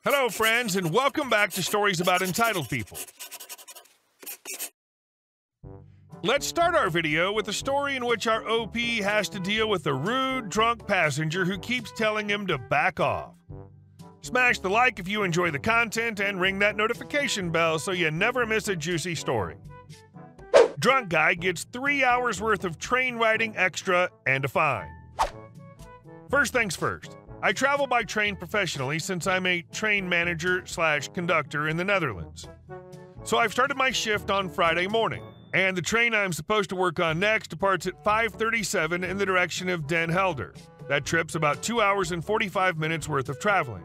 Hello, friends, and welcome back to Stories About Entitled People. Let's start our video with a story in which our OP has to deal with a rude, drunk passenger who keeps telling him to back off. Smash the like if you enjoy the content and ring that notification bell so you never miss a juicy story. Drunk guy gets 3 hours worth of train riding extra and a fine. First things first. I travel by train professionally since I'm a train manager/conductor in the Netherlands. So I've started my shift on Friday morning, and the train I'm supposed to work on next departs at 5:37 in the direction of Den Helder. That trip's about 2 hours and 45 minutes worth of traveling.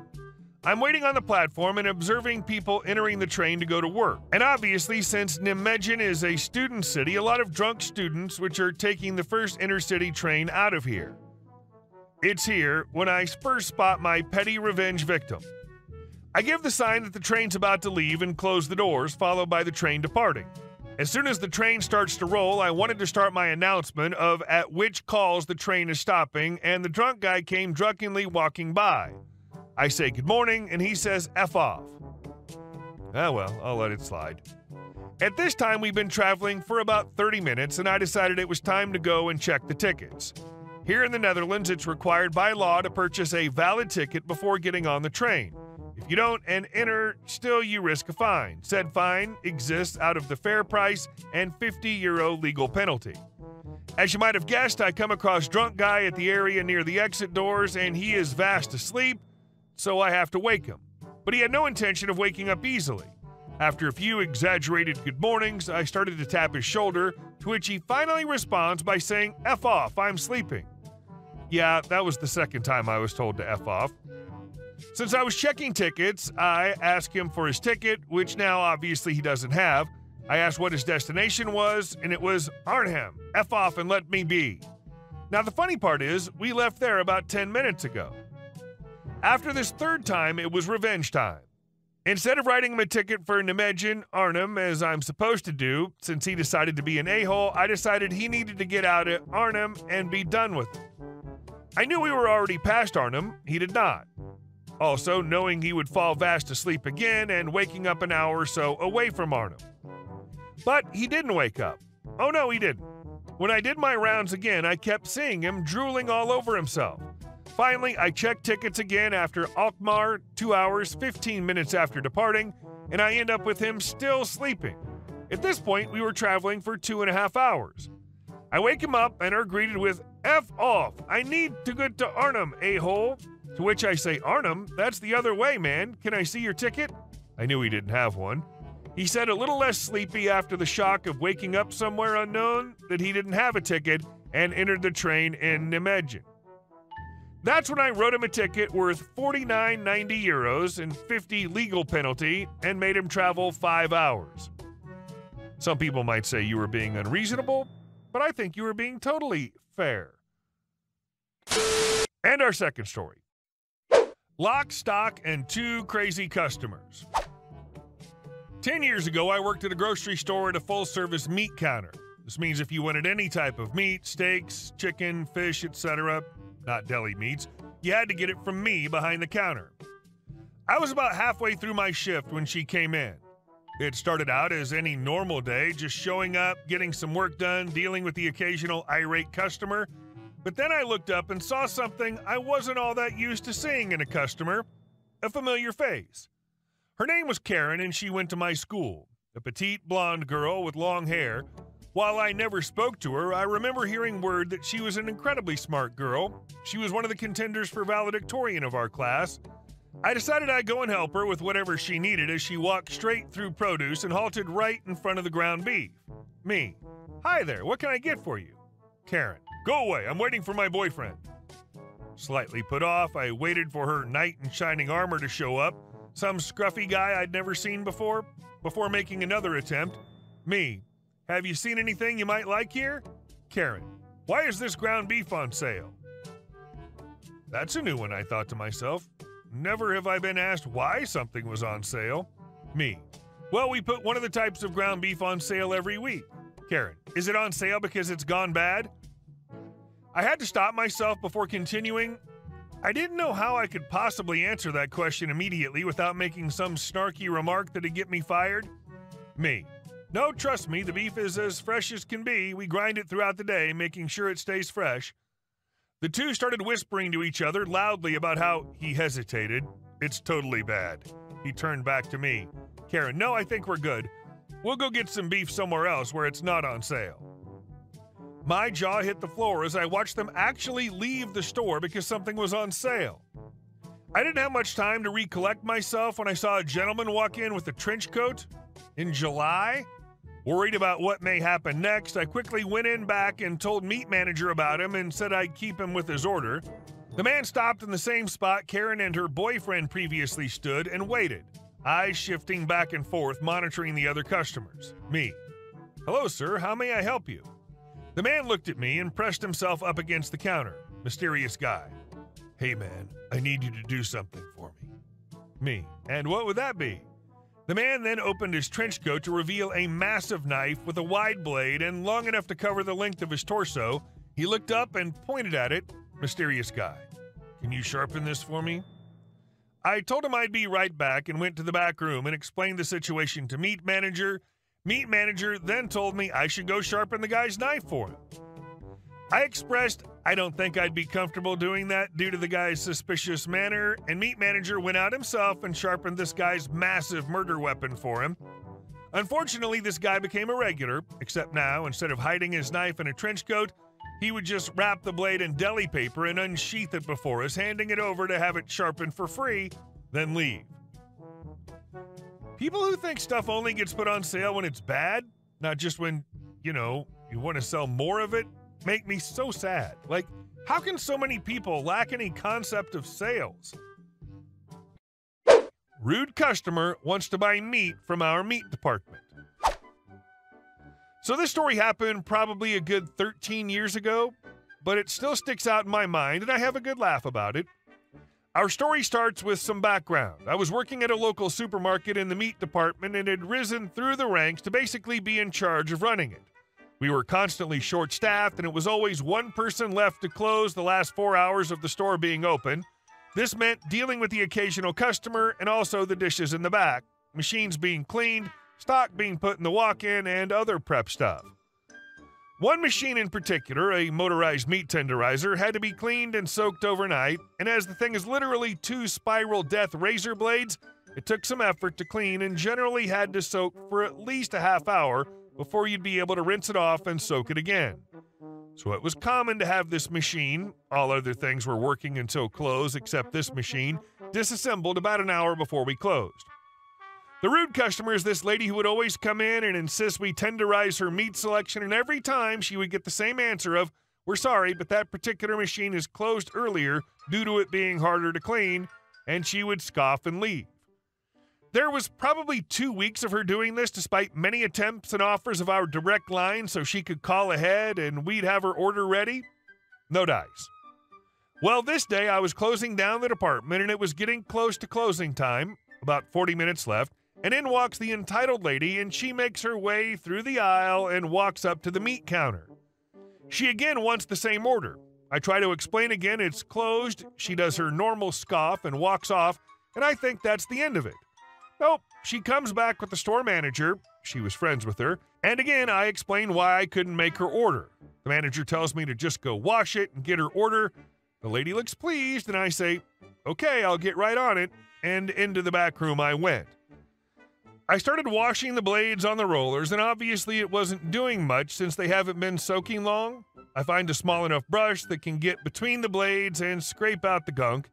I'm waiting on the platform and observing people entering the train to go to work. And obviously, since Nijmegen is a student city, a lot of drunk students which are taking the first intercity train out of here. It's here when I first spot my petty revenge victim. I give the sign that the train's about to leave and close the doors, followed by the train departing. As soon as the train starts to roll, I wanted to start my announcement of at which calls the train is stopping, and the drunk guy came drunkenly walking by. I say good morning, and he says F off. Ah well, I'll let it slide. At this time, we've been traveling for about 30 minutes, and I decided it was time to go and check the tickets. Here in the Netherlands, it's required by law to purchase a valid ticket before getting on the train. If you don't and enter, still you risk a fine. Said fine exists out of the fare price and €50 legal penalty. As you might have guessed, I come across drunk guy at the area near the exit doors, and he is fast asleep, so I have to wake him. But he had no intention of waking up easily. After a few exaggerated good mornings, I started to tap his shoulder, to which he finally responds by saying, F off, I'm sleeping. Yeah, that was the second time I was told to F off. Since I was checking tickets, I asked him for his ticket, which now obviously he doesn't have. I asked what his destination was, and it was Arnhem. F off and let me be. Now the funny part is, we left there about 10 minutes ago. After this third time, it was revenge time. Instead of writing him a ticket for Nijmegen, Arnhem, as I'm supposed to do, since he decided to be an a-hole, I decided he needed to get out at Arnhem and be done with it. I knew we were already past Arnhem, he did not. Also, knowing he would fall fast asleep again and waking up an hour or so away from Arnhem. But he didn't wake up. Oh no, he didn't. When I did my rounds again, I kept seeing him drooling all over himself. Finally, I checked tickets again after Alkmaar, 2 hours, 15 minutes after departing, and I end up with him still sleeping. At this point, we were traveling for 2.5 hours. I wake him up and are greeted with, F off, I need to get to Arnhem, a-hole. To which I say, Arnhem? That's the other way, man. Can I see your ticket? I knew he didn't have one. He said a little less sleepy after the shock of waking up somewhere unknown that he didn't have a ticket and entered the train in Nijmegen. That's when I wrote him a ticket worth €49.90 and 50 legal penalty and made him travel 5 hours. Some people might say you were being unreasonable, but I think you were being totally fair. And our second story. Lock, stock, and 2 crazy customers. 10 years ago, I worked at a grocery store at a full-service meat counter. This means if you wanted any type of meat, steaks, chicken, fish, etc., not deli meats, you had to get it from me behind the counter. I was about halfway through my shift when she came in. It started out as any normal day, just showing up, getting some work done, dealing with the occasional irate customer. But then I looked up and saw something I wasn't all that used to seeing in a customer, a familiar face. Her name was Karen, and she went to my school, a petite blonde girl with long hair. While I never spoke to her, I remember hearing word that she was an incredibly smart girl. She was one of the contenders for valedictorian of our class. I decided I'd go and help her with whatever she needed as she walked straight through produce and halted right in front of the ground beef. Me. Hi there, what can I get for you? Karen. Go away, I'm waiting for my boyfriend. Slightly put off, I waited for her knight in shining armor to show up, some scruffy guy I'd never seen before making another attempt. Me. Have you seen anything you might like here? Karen. Why is this ground beef on sale? That's a new one, I thought to myself. Never have I been asked why something was on sale. Me. Well, we put one of the types of ground beef on sale every week. Karen. Is it on sale because it's gone bad? I had to stop myself before continuing. I didn't know how I could possibly answer that question immediately without making some snarky remark that'd get me fired. Me. No, trust me, the beef is as fresh as can be. We grind it throughout the day, making sure it stays fresh. The two started whispering to each other loudly about how he hesitated. It's totally bad. He turned back to me. Karen, no, I think we're good. We'll go get some beef somewhere else where it's not on sale. My jaw hit the floor as I watched them actually leave the store because something was on sale. I didn't have much time to recollect myself when I saw a gentleman walk in with a trench coat. In July? Worried about what may happen next, I quickly went in back and told meat manager about him and said I'd keep him with his order. The man stopped in the same spot Karen and her boyfriend previously stood and waited, eyes shifting back and forth, monitoring the other customers. Me. Hello, sir. How may I help you? The man looked at me and pressed himself up against the counter. Mysterious guy. Hey, man, I need you to do something for me. Me. And what would that be? The man then opened his trench coat to reveal a massive knife with a wide blade and long enough to cover the length of his torso. He looked up and pointed at it. Mysterious guy. Can you sharpen this for me? I told him I'd be right back and went to the back room and explained the situation to meat manager. Meat manager then told me I should go sharpen the guy's knife for him. I expressed I don't think I'd be comfortable doing that due to the guy's suspicious manner, and meat manager went out himself and sharpened this guy's massive murder weapon for him. Unfortunately, this guy became a regular, except now, instead of hiding his knife in a trench coat, he would just wrap the blade in deli paper and unsheath it before us, handing it over to have it sharpened for free, then leave. People who think stuff only gets put on sale when it's bad, not just when, you want to sell more of it, make me so sad. Like, how can so many people lack any concept of sales? Rude customer wants to buy meat from our meat department. So this story happened probably a good 13 years ago, but it still sticks out in my mind, and I have a good laugh about it. Our story starts with some background. I was working at a local supermarket in the meat department and had risen through the ranks to basically be in charge of running it. We were constantly short-staffed, and it was always one person left to close the last 4 hours of the store being open. This meant dealing with the occasional customer and also the dishes in the back, machines being cleaned, stock being put in the walk-in, and other prep stuff. One machine in particular, a motorized meat tenderizer, had to be cleaned and soaked overnight, and as the thing is literally 2 spiral death razor blades, it took some effort to clean and generally had to soak for at least a half hour before you'd be able to rinse it off and soak it again. So it was common to have this machine, all other things were working until close except this machine, disassembled about an hour before we closed. The rude customer is this lady who would always come in and insist we tenderize her meat selection, and every time she would get the same answer of, "We're sorry, but that particular machine is closed earlier due to it being harder to clean," and she would scoff and leave. There was probably 2 weeks of her doing this despite many attempts and offers of our direct line so she could call ahead and we'd have her order ready. No dice. Well, this day I was closing down the department and it was getting close to closing time, about 40 minutes left, and in walks the entitled lady and she makes her way through the aisle and walks up to the meat counter. She again wants the same order. I try to explain again it's closed, she does her normal scoff and walks off, and I think that's the end of it. Nope, she comes back with the store manager, she was friends with her, and again I explain why I couldn't make her order. The manager tells me to just go wash it and get her order. The lady looks pleased and I say, "Okay, I'll get right on it," and into the back room I went. I started washing the blades on the rollers and obviously it wasn't doing much since they haven't been soaking long. I find a small enough brush that can get between the blades and scrape out the gunk.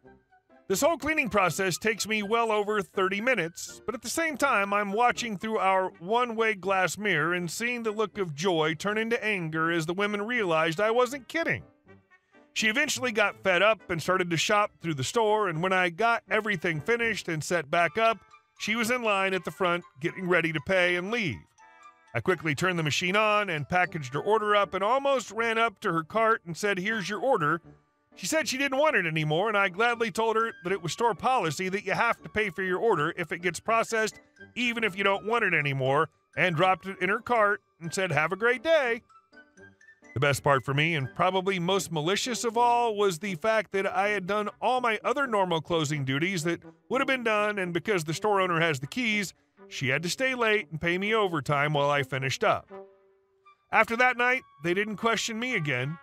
This whole cleaning process takes me well over 30 minutes, but at the same time, I'm watching through our one-way glass mirror and seeing the look of joy turn into anger as the women realized I wasn't kidding. She eventually got fed up and started to shop through the store, and when I got everything finished and set back up, she was in line at the front getting ready to pay and leave. I quickly turned the machine on and packaged her order up and almost ran up to her cart and said, "Here's your order." She said she didn't want it anymore, and I gladly told her that it was store policy that you have to pay for your order if it gets processed, even if you don't want it anymore, and dropped it in her cart and said, "Have a great day." The best part for me, and probably most malicious of all, was the fact that I had done all my other normal closing duties that would have been done, and because the store owner has the keys, she had to stay late and pay me overtime while I finished up. After that night, they didn't question me again.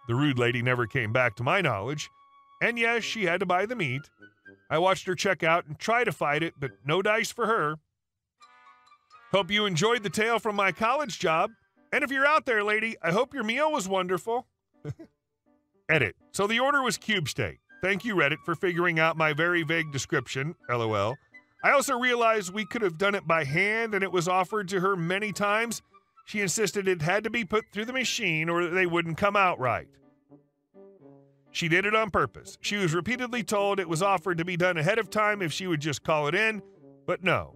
The rude lady never came back to my knowledge, and yes, she had to buy the meat. I watched her check out and try to fight it, but no dice for her. Hope you enjoyed the tale from my college job. And if you're out there, lady, I hope your meal was wonderful. Edit. So the order was cube steak. Thank you, Reddit, for figuring out my very vague description, LOL. I also realized we could have done it by hand, and it was offered to her many times. She insisted it had to be put through the machine or they wouldn't come out right. She did it on purpose. She was repeatedly told it was offered to be done ahead of time if she would just call it in, but no.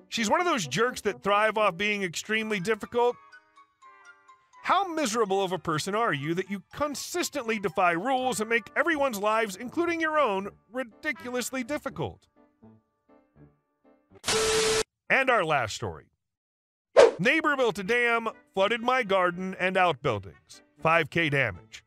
She's one of those jerks that thrive off being extremely difficult. How miserable of a person are you that you consistently defy rules and make everyone's lives, including your own, ridiculously difficult? And our last story. Neighbor built a dam, flooded my garden and outbuildings. 5K damage.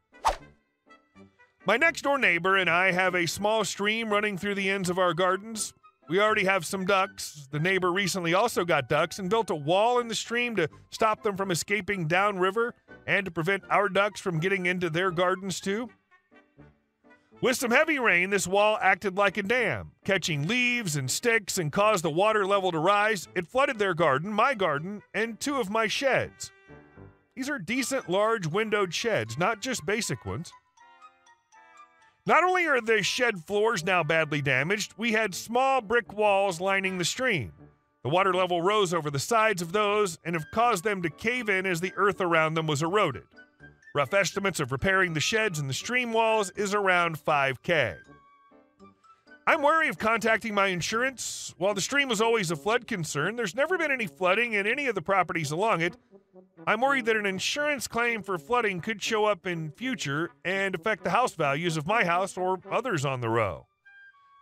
My next-door neighbor and I have a small stream running through the ends of our gardens. We already have some ducks. The neighbor recently also got ducks and built a wall in the stream to stop them from escaping downriver and to prevent our ducks from getting into their gardens too. With some heavy rain, this wall acted like a dam, catching leaves and sticks and caused the water level to rise. It flooded their garden, my garden, and 2 of my sheds. These are decent, large, windowed sheds, not just basic ones. Not only are the shed floors now badly damaged, we had small brick walls lining the stream. The water level rose over the sides of those and have caused them to cave in as the earth around them was eroded. Rough estimates of repairing the sheds and the stream walls is around $5K. I'm wary of contacting my insurance. While the stream was always a flood concern, there's never been any flooding in any of the properties along it. I'm worried that an insurance claim for flooding could show up in future and affect the house values of my house or others on the row.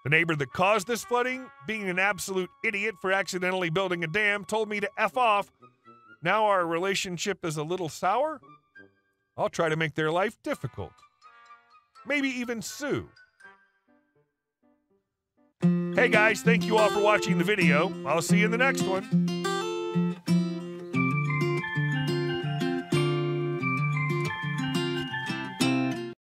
The neighbor that caused this flooding, being an absolute idiot for accidentally building a dam, told me to F off. Now our relationship is a little sour? I'll try to make their life difficult. Maybe even sue. Hey guys, thank you all for watching the video. I'll see you in the next one.